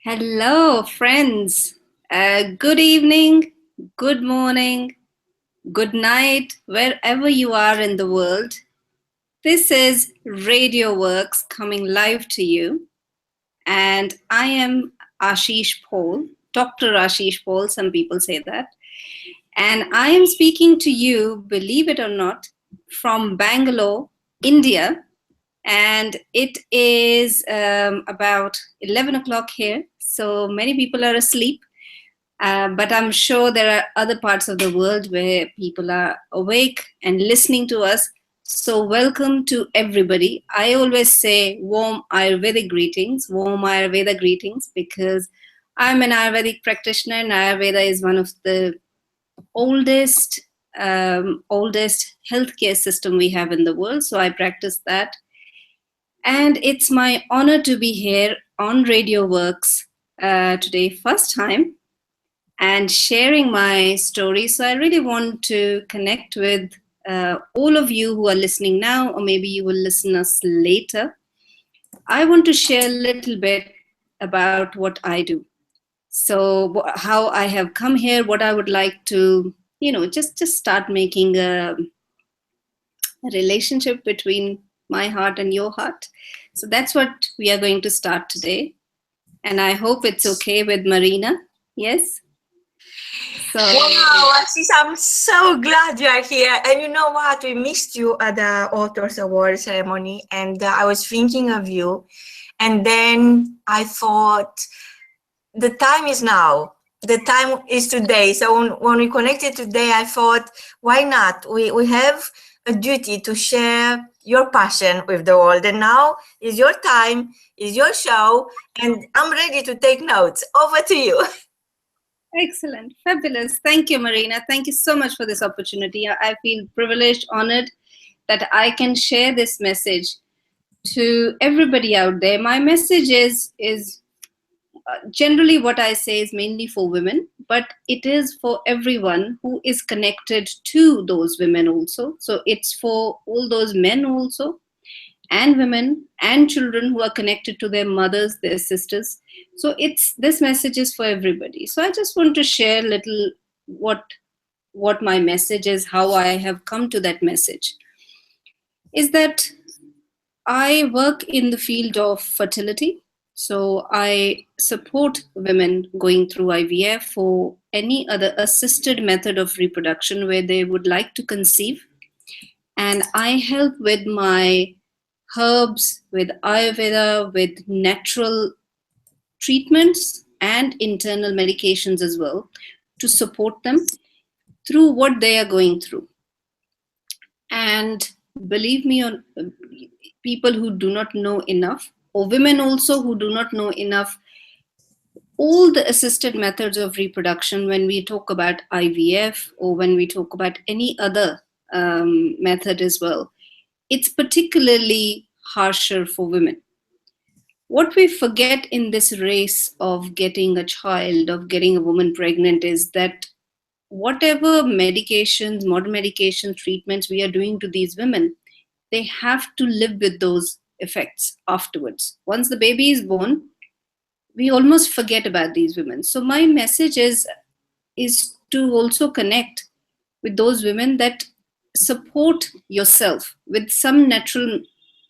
Hello, friends. Good evening, good morning, good night, wherever you are in the world. This is Radio Works coming live to you, and I am Ashish Paul, Dr. Ashish Paul, some people say that. And I am speaking to you, believe it or not, from Bangalore, India. And it is about 11 o'clock here. So many people are asleep. But I'm sure there are other parts of the world where people are awake and listening to us. So, welcome to everybody. I always say warm Ayurvedic greetings, warm Ayurveda greetings, because I'm an Ayurvedic practitioner, and Ayurveda is one of the oldest oldest healthcare system we have in the world. So I practice that, and it's my honor to be here on Radio Works today, first time, and sharing my story. So I really want to connect with all of you who are listening now, or maybe you will listen us later. I want to share a little bit about what I do. So how I have come here, what I would like to, just start making a relationship between my heart and your heart. So that's what we are going to start today. And I hope it's okay with Marina. Yes? So, Wow, Ashish, I'm so glad you are here. And you know what? We missed you at the Authors Award ceremony, and I was thinking of you. And then I thought, the time is now. The time is today. So when we connected today, I thought, why not? We have a duty to share your passion with the world. And now is your time, is your show, and I'm ready to take notes. Over to you. excellent, fabulous. Thank you, Marina. Thank you so much for this opportunity. I feel privileged, honored that I can share this message to everybody out there. My message is generally what I say is mainly for women, but it is for everyone who is connected to those women also. So it's for all those men also, and women and children who are connected to their mothers, their sisters. So it's this message is for everybody. So I just want to share a little what my message is, how I have come to that message. Is that I work in the field of fertility. So I support women going through IVF or any other assisted method of reproduction where they would like to conceive. And I help with my herbs, with Ayurveda, with natural treatments and internal medications as well to support them through what they are going through. And believe me, on people who do not know enough, or women also who do not know enough, all the assisted methods of reproduction, when we talk about IVF or when we talk about any other method as well, it's particularly harsher for women. What we forget in this race of getting a child, of getting a woman pregnant, is that whatever medications, modern medications, treatments we are doing to these women, they have to live with those effects afterwards. Once the baby is born, we almost forget about these women. So my message is to also connect with those women, that support yourself with some natural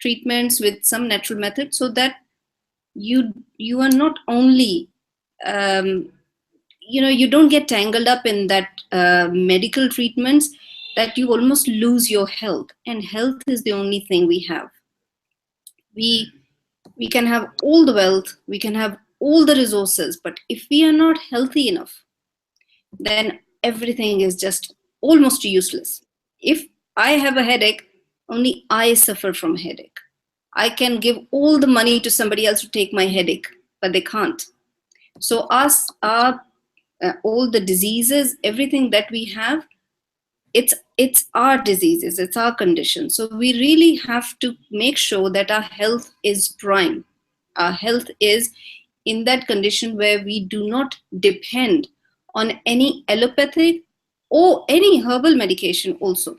treatments, with some natural methods, so that you are not only you don't get tangled up in that medical treatments, that you almost lose your health. And health is the only thing we have. We can have all the wealth, we can have all the resources, but if we are not healthy enough, then everything is just almost useless. If I have a headache, only I suffer from headache. I can give all the money to somebody else to take my headache, but they can't. So us, our all the diseases, everything that we have, it's our diseases, it's our condition. So we really have to make sure that our health is prime. Our health is in that condition where we do not depend on any allopathic or any herbal medication also.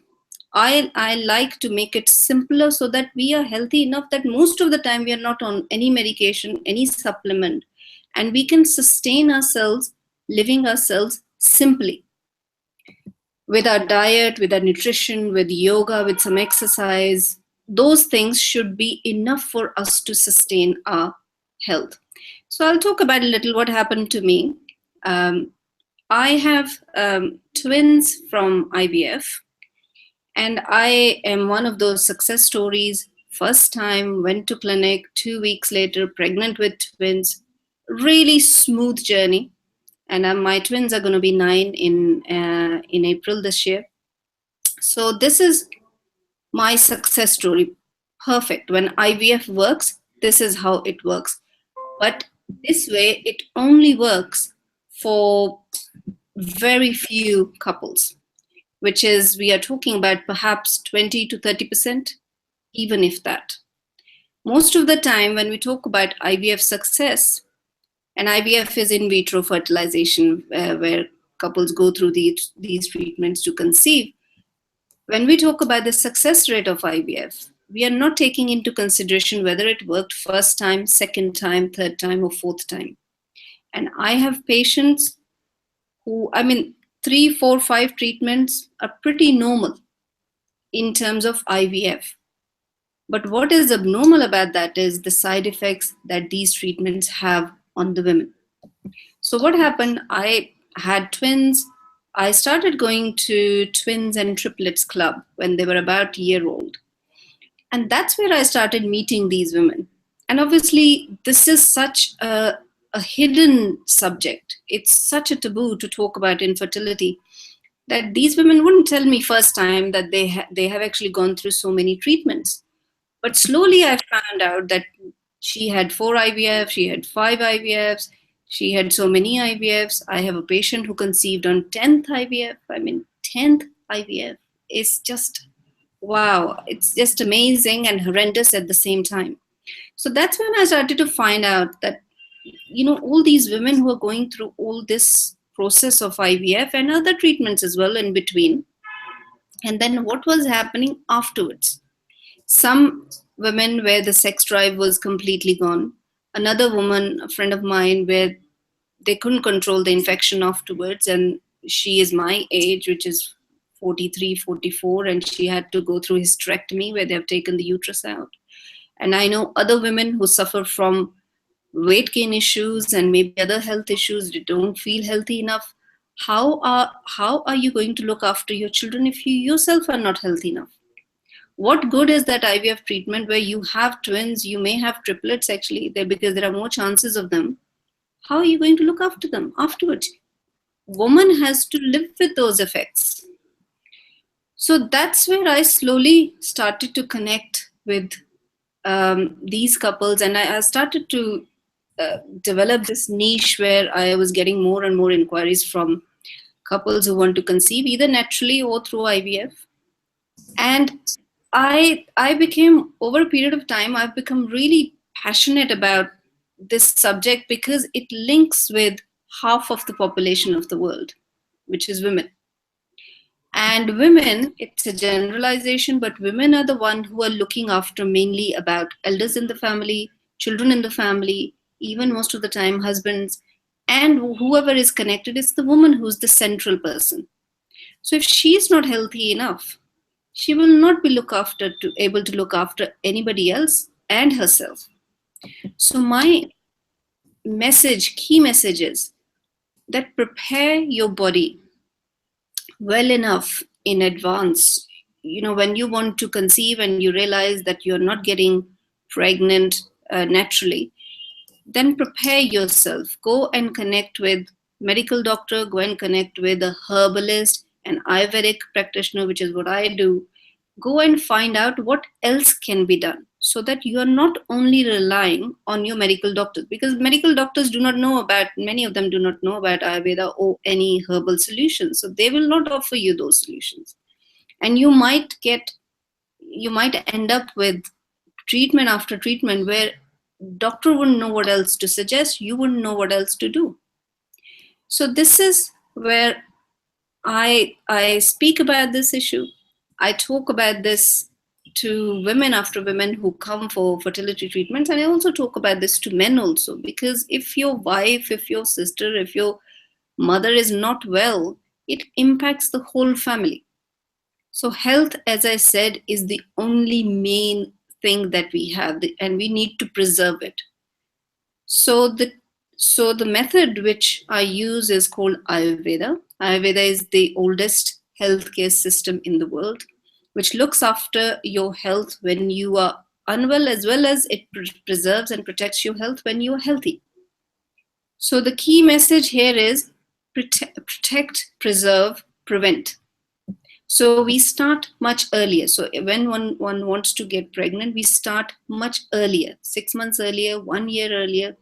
I like to make it simpler so that we are healthy enough that most of the time we are not on any medication, any supplement, and we can sustain ourselves, living ourselves simply with our diet, with our nutrition, with yoga, with some exercise. Those things should be enough for us to sustain our health. So I'll talk about a little what happened to me. Um, I have twins from IVF, and I am one of those success stories. First time, went to clinic, 2 weeks later, pregnant with twins. Really smooth journey. And my twins are going to be 9 in April this year. So this is my success story. Perfect. When IVF works, this is how it works. But this way, it only works for very few couples, which is we are talking about perhaps 20 to 30%, even if that. Most of the time, when we talk about IVF success, and IVF is in vitro fertilization, where couples go through these treatments to conceive. When we talk about the success rate of IVF, we are not taking into consideration whether it worked first time, second time, third time, or fourth time. And I have patients who, I mean, 3, 4, 5 treatments are pretty normal in terms of IVF. But what is abnormal about that is the side effects that these treatments have on the women. So what happened? I had twins. I started going to twins and triplets club when they were about a year old. And that's where I started meeting these women. And obviously, this is such a hidden subject. It's such a taboo to talk about infertility that these women wouldn't tell me first time that they have actually gone through so many treatments. But slowly I found out that she had 4 IVF, she had 5 IVFs, she had so many IVFs. I have a patient who conceived on 10th IVF. I mean, 10th IVF is just, wow, it's just amazing and horrendous at the same time. So that's when I started to find out that, all these women who are going through all this process of IVF and other treatments as well in between, and then what was happening afterwards. Some women where the sex drive was completely gone. Another woman, a friend of mine, where they couldn't control the infection afterwards, and she is my age, which is 43, 44, and she had to go through hysterectomy where they have taken the uterus out. And I know other women who suffer from weight gain issues and maybe other health issues. They don't feel healthy enough. How are you going to look after your children if you yourself are not healthy enough? What good is that IVF treatment where you have twins, you may have triplets actually, there because there are more chances of them. How are you going to look after them afterwards? Woman has to live with those effects. So that's where I slowly started to connect with these couples, and I started to develop this niche where I was getting more and more inquiries from couples who want to conceive either naturally or through IVF. And I became, over a period of time, I've become really passionate about this subject because it links with half of the population of the world, which is women. And women, it's a generalization, but women are the one who are looking after mainly about elders in the family, children in the family, even most of the time husbands, and whoever is connected, it's the woman who's the central person. So if she's not healthy enough, she will not be able to look after anybody else and herself. So my key message is that prepare your body well enough in advance. When you want to conceive and you realize that you're not getting pregnant naturally, then prepare yourself. Go and connect with medical doctor, go and connect with a herbalist, an Ayurvedic practitioner, which is what I do. Go and find out what else can be done so that you are not only relying on your medical doctors, because medical doctors do not know about, many of them do not know about Ayurveda or any herbal solutions. So they will not offer you those solutions. And you might end up with treatment after treatment where doctor wouldn't know what else to suggest, you wouldn't know what else to do. So this is where I speak about this issue. I talk about this to women after women who come for fertility treatments, and I also talk about this to men also, because if your wife, if your sister, if your mother is not well, it impacts the whole family. So health, as I said, is the only main thing that we have, and we need to preserve it. So the method which I use is called Ayurveda. Ayurveda is the oldest healthcare system in the world, which looks after your health when you are unwell, as well as it preserves and protects your health when you are healthy. So the key message here is protect, preserve, prevent. So we start much earlier. So when one wants to get pregnant, we start much earlier, 6 months earlier, 1 year earlier.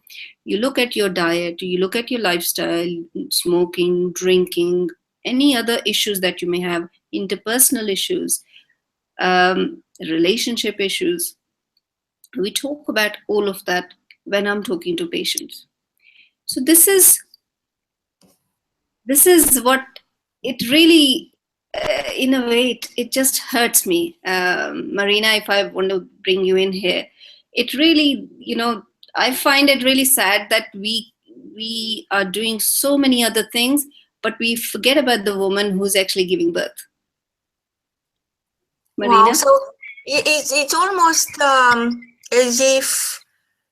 You look at your diet, you look at your lifestyle, smoking, drinking, any other issues that you may have, interpersonal issues, relationship issues. We talk about all of that when I'm talking to patients. So this is what it really, in a way, it just hurts me, Marina, if I want to bring you in here. It really, I find it really sad that we are doing so many other things, but we forget about the woman who's actually giving birth. Wow. Marina? So it's almost as if,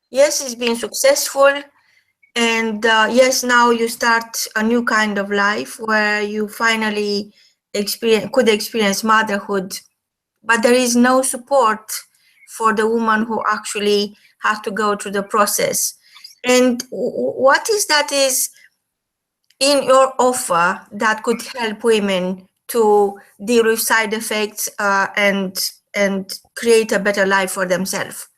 yes, it's been successful. And yes, now you start a new kind of life where you finally could experience motherhood, but there is no support for the woman who actually has to go through the process. And what is that is in your offer that could help women to deal with side effects and create a better life for themselves?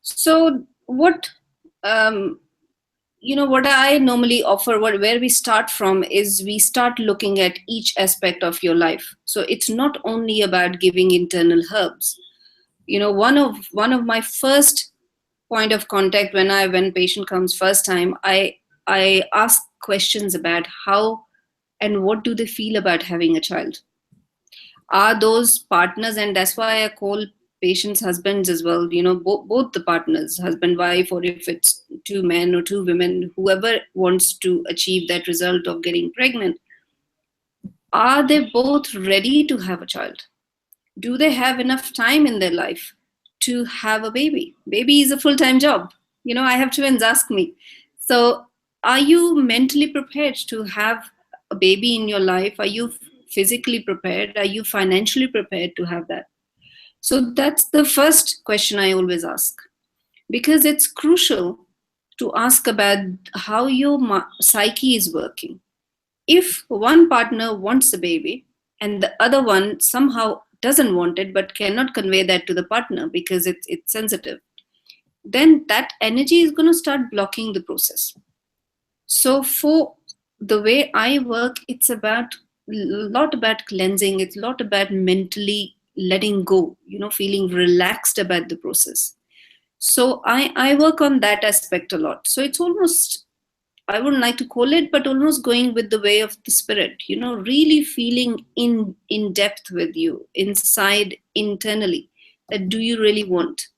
So what what I normally offer, where we start from, is we start looking at each aspect of your life. So it's not only about giving internal herbs. One of my first point of contact when patient comes first time, I ask questions about how and what do they feel about having a child. Are those partners, and that's why I call patients husbands as well, both the partners, husband, wife, or if it's two men or two women, whoever wants to achieve that result of getting pregnant, are they both ready to have a child? Do they have enough time in their life to have a baby? Baby is a full-time job. I have twins, ask me. So are you mentally prepared to have a baby in your life? Are you physically prepared? Are you financially prepared to have that? So that's the first question I always ask, because it's crucial to ask about how your psyche is working. If one partner wants a baby and the other one somehow doesn't want it but cannot convey that to the partner because it's sensitive, then that energy is going to start blocking the process. So for the way I work, it's about a lot about cleansing. It's a lot about mentally letting go, feeling relaxed about the process. So I work on that aspect a lot. So it's almost, I wouldn't like to call it, but almost going with the way of the spirit, really feeling in depth with you, inside, internally, that do you really want?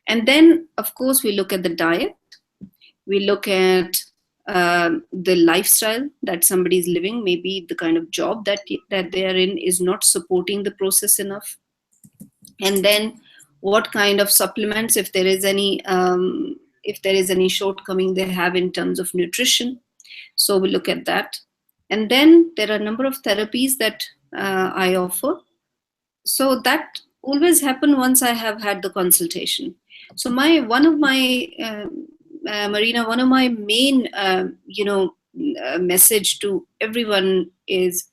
And then, of course, we look at the diet. We look at the lifestyle that somebody is living. Maybe the kind of job that they are in is not supporting the process enough. And then what kind of supplements, if there is any shortcoming they have in terms of nutrition. So we look at that. And then there are a number of therapies that I offer. So that always happen once I have had the consultation. So Marina, one of my main message to everyone is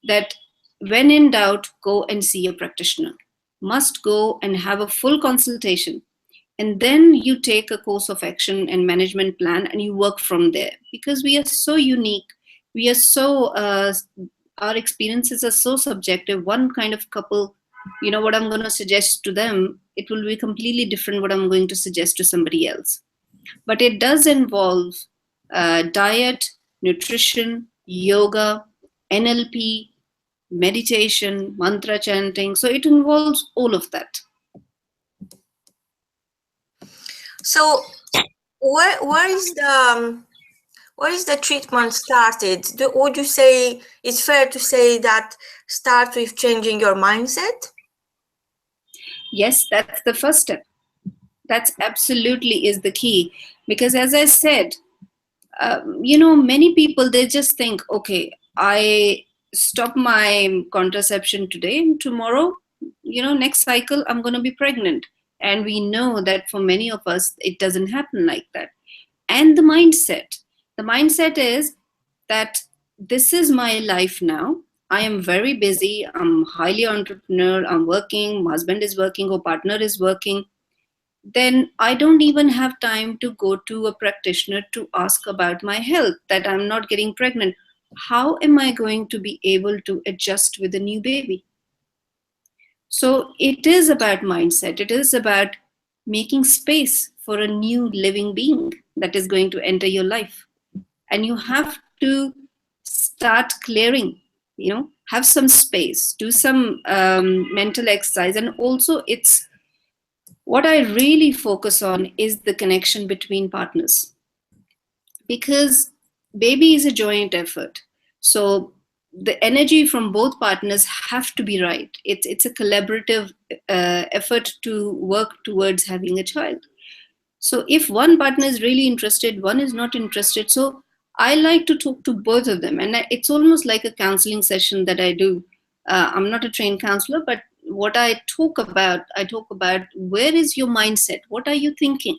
that when in doubt, go and see a practitioner. Must go and have a full consultation, and then you take a course of action and management plan, and you work from there, because we are so unique. We are so our experiences are so subjective. One kind of couple, what I'm going to suggest to them, it will be completely different what I'm going to suggest to somebody else. But it does involve diet, nutrition, yoga, NLP, meditation, mantra chanting. So it involves all of that. So where is the treatment started? Would you say it's fair to say that start with changing your mindset? Yes, that's the first step. That's absolutely is the key. Because as I said, many people, they just think, okay, I stop my contraception today and tomorrow, next cycle, I'm going to be pregnant. And we know that for many of us, it doesn't happen like that. And the mindset is that this is my life now. I am very busy. I'm highly entrepreneur. I'm working. My husband is working or partner is working. Then I don't even have time to go to a practitioner to ask about my health, that I'm not getting pregnant. How am I going to be able to adjust with a new baby? So it is about mindset. It is about making space for a new living being that is going to enter your life. And you have to start clearing, have some space, do some mental exercise. And also, it's what I really focus on is the connection between partners, because baby is a joint effort. So the energy from both partners have to be right. It's a collaborative effort to work towards having a child. So if one partner is really interested, one is not interested. So I like to talk to both of them, and it's almost like a counseling session that I do. I'm not a trained counselor, but what I talk about where is your mindset? What are you thinking?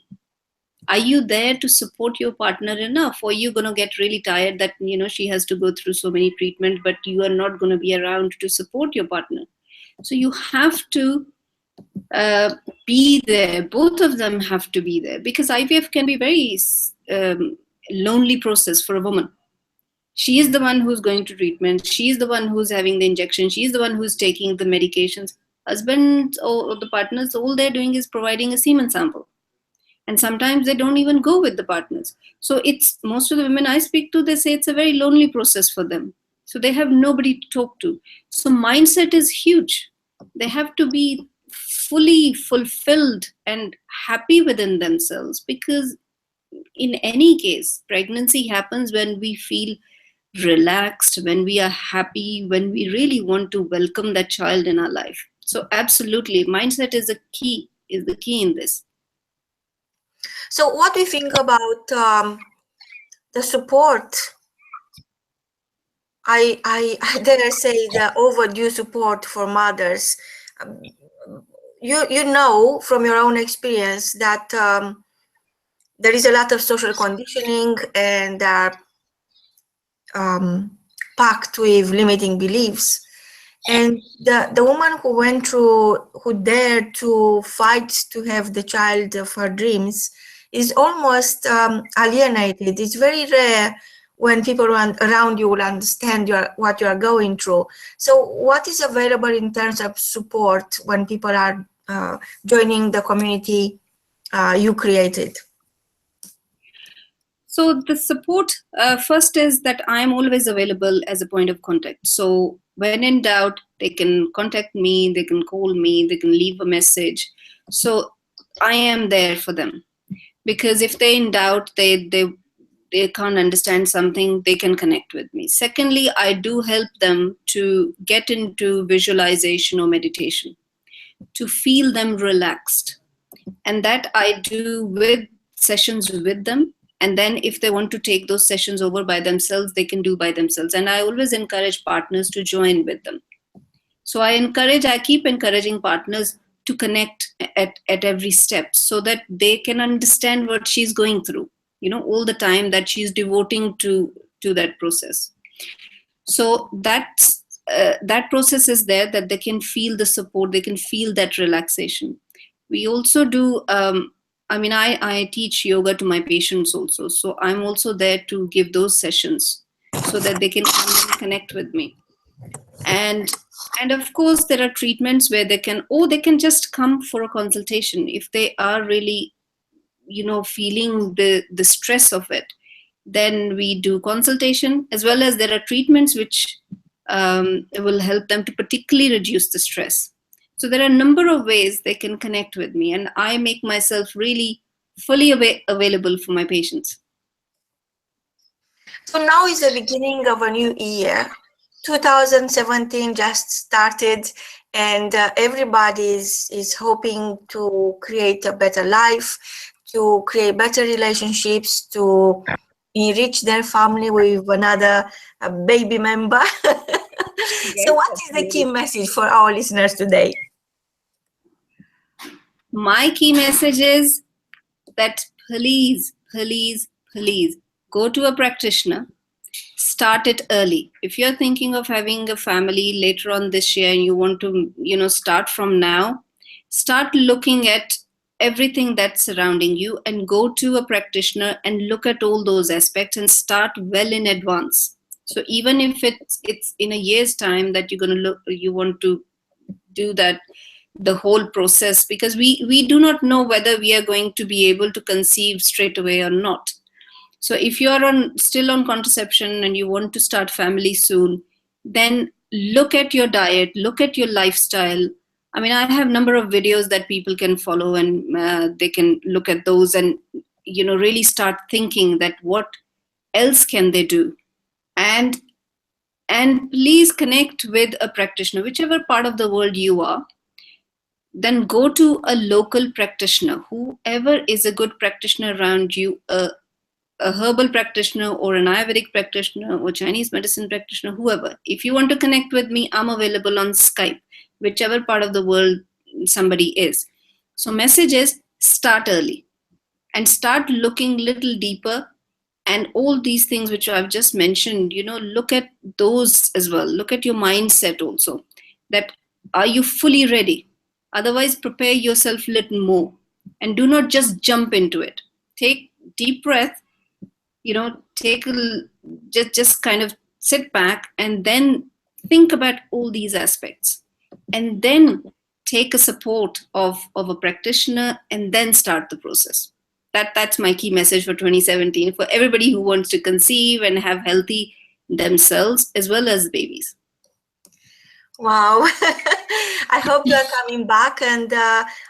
Are you there to support your partner enough, or are you going to get really tired that she has to go through so many treatment, but you are not going to be around to support your partner? So you have to uh, be there. Both of them have to be there, because IVF can be very lonely process for a woman. She is the one who's going to treatment. She is the one who's having the injection. She is the one who's taking the medications. Husband or the partners, all they're doing is providing a semen sample, and sometimes they don't even go with the partners. So it's most of the women I speak to, they say it's a very lonely process for them. So they have nobody to talk to. So mindset is huge. They have to be fully fulfilled and happy within themselves, because in any case pregnancy happens when we feel relaxed, when we are happy, when we really want to welcome that child in our life. So absolutely, mindset is the key in this. So what do you think about the support? I dare say the overdue support for mothers. Um, you know from your own experience that there is a lot of social conditioning and packed with limiting beliefs. And the woman who dared to fight to have the child of her dreams is almost alienated. It's very rare when people around you will understand what you are going through. So what is available in terms of support when people are joining the community you created? So the support, first is that I'm always available as a point of contact. So when in doubt, they can contact me, they can call me, they can leave a message. So I am there for them, because if they in doubt, they can't understand something, they can connect with me. Secondly, I do help them to get into visualization or meditation, to feel them relaxed, and that I do with sessions with them. And then if they want to take those sessions over by themselves, they can do by themselves, and I always encourage partners to join with them. So I keep encouraging partners to connect at every step, so that they can understand what she's going through, all the time that she's devoting to that process. So that process is there, that they can feel the support, they can feel that relaxation. We also do I teach yoga to my patients also, so I'm also there to give those sessions, so that they can come and connect with me. And of course there are treatments where they can just come for a consultation if they are really feeling the stress of it. Then we do consultation, as well as there are treatments which It will help them to particularly reduce the stress. So there are a number of ways they can connect with me, and I make myself really fully available for my patients. So now is the beginning of a new year. 2017 just started, and everybody is hoping to create a better life, to create better relationships, to enrich their family with another baby member. So Yes, what is the key absolutely. message for our listeners today? My key message is that please, please, please go to a practitioner. Start it early. If you're thinking of having a family later on this year and you want to, start from now, start looking at everything that's surrounding you and go to a practitioner and look at all those aspects and start well in advance. So even if it's in a year's time that you want to do that, the whole process, because we do not know whether we are going to be able to conceive straight away or not. So if you are still on contraception and you want to start family soon, then look at your diet, look at your lifestyle. I mean, I have a number of videos that people can follow, and they can look at those and really start thinking that what else can they do. And and please connect with a practitioner, whichever part of the world you are. Then go to a local practitioner, whoever is a good practitioner around you, a herbal practitioner or an Ayurvedic practitioner or Chinese medicine practitioner, whoever. If you want to connect with me, I'm available on Skype, whichever part of the world somebody is. So message is, start early and start looking little deeper. And all these things which I've just mentioned, look at those as well. Look at your mindset also. That, are you fully ready? Otherwise, prepare yourself a little more and do not just jump into it. Take deep breath, take just kind of sit back and then think about all these aspects, and then take a support of a practitioner and then start the process. That's my key message for 2017 for everybody who wants to conceive and have healthy themselves as well as babies. Wow. I hope you are coming back, and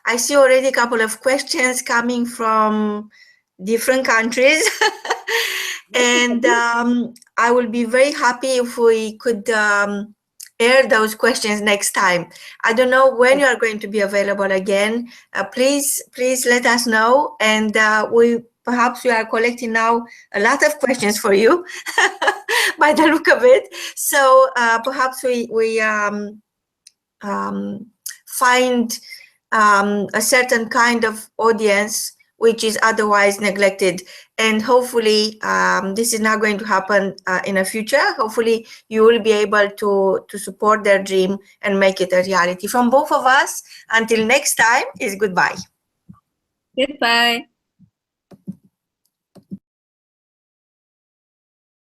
I see already a couple of questions coming from different countries. And I will be very happy if we could air those questions next time. I don't know when you are going to be available again. Please let us know, and perhaps we are collecting now a lot of questions for you by the look of it. So perhaps we find a certain kind of audience which is otherwise neglected, and hopefully this is not going to happen in the future. Hopefully you will be able to support their dream and make it a reality. From both of us, until next time, is goodbye. Goodbye.